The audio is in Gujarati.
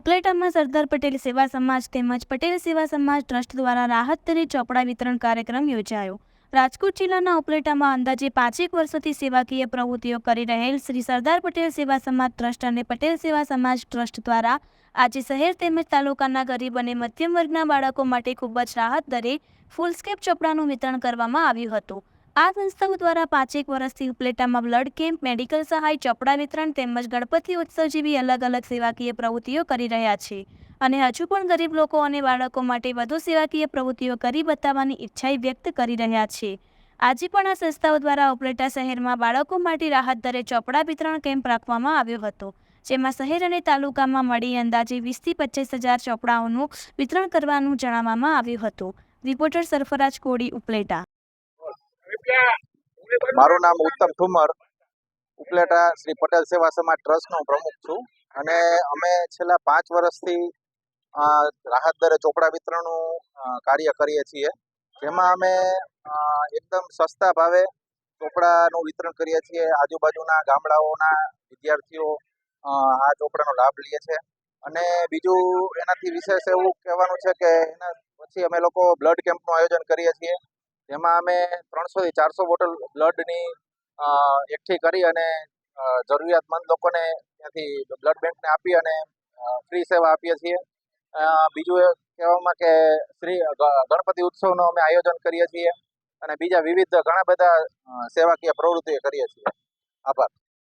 ઉપલેટામાં સરદાર પટેલ સેવા સમાજ તેમજ પટેલ સેવા સમાજ ટ્રસ્ટ દ્વારા રાહત દરે ચોપડા વિતરણ કાર્યક્રમ યોજાયો। રાજકોટ જિલ્લાના ઉપલેટામાં અંદાજે 5 વર્ષોથી સેવાકીય પ્રવૃત્તિઓ કરી રહેલ શ્રી સરદાર પટેલ સેવા સમાજ ટ્રસ્ટ અને પટેલ સેવા સમાજ ટ્રસ્ટ દ્વારા આજે શહેર તેમજ તાલુકાના ગરીબ અને મધ્યમ વર્ગના બાળકો માટે ખૂબ જ રાહત દરે ફૂલસ્કેપ ચોપડાનું વિતરણ કરવામાં આવ્યું હતું। આ સંસ્થાઓ દ્વારા 5 વર્ષથી ઉપલેટામાં બ્લડ કેમ્પ, મેડિકલ સહાય, ચોપડા વિતરણ તેમજ ગણપતિ ઉત્સવ જેવી અલગ અલગ સેવાકીય પ્રવૃત્તિઓ કરી રહ્યા છે અને હજુ પણ ગરીબ લોકો અને બાળકો માટે વધુ સેવાકીય પ્રવૃત્તિઓ કરી બતાવવાની ઈચ્છા વ્યક્ત કરી રહ્યા છે। આજે પણ આ સંસ્થાઓ દ્વારા ઉપલેટા શહેરમાં બાળકો માટે રાહત દરે ચોપડા વિતરણ કેમ્પ રાખવામાં આવ્યો હતો, જેમાં શહેર અને તાલુકામાં મળી અંદાજે 20 થી 25 હજાર ચોપડાઓનું વિતરણ કરવાનું જણાવવામાં આવ્યું હતું। રિપોર્ટર સરફરાજ કોડી, ઉપલેટા। મારું નામ ઉત્તમ ઠુમર, ઉપલેટા શ્રી પટેલ સેવા સમાજ ટ્રસ્ટનો પ્રમુખ છું અને અમે છેલ્લા 5 વર્ષથી રાહત દરે ચોપડા વિતરણનું કાર્ય કરીએ છીએ, જેમાં અમે એકદમ સસ્તા ભાવે ચોપડાનું વિતરણ કરીએ છીએ। આજુબાજુના ગામડાઓના વિદ્યાર્થીઓ આ ચોપડાનો લાભ લે છે અને બીજું એનાથી વિશેષ એવું કહેવાનું છે કે એના પછી અમે લોકો બ્લડ કેમ્પનું આયોજન કરીએ છીએ, જેમાં અમે 300 થી 400 બોટલ બ્લડની એકઠી કરી અને જરૂરિયાતમંદ લોકોને ત્યાંથી બ્લડ બેંકને આપી અને ફ્રી સેવા આપીએ છીએ। બીજું એ કહેવામાં કે શ્રી ગણપતિ ઉત્સવનું અમે આયોજન કરીએ છીએ અને બીજા વિવિધ ઘણા બધા સેવાકીય પ્રવૃત્તિઓ કરીએ છીએ। આભાર।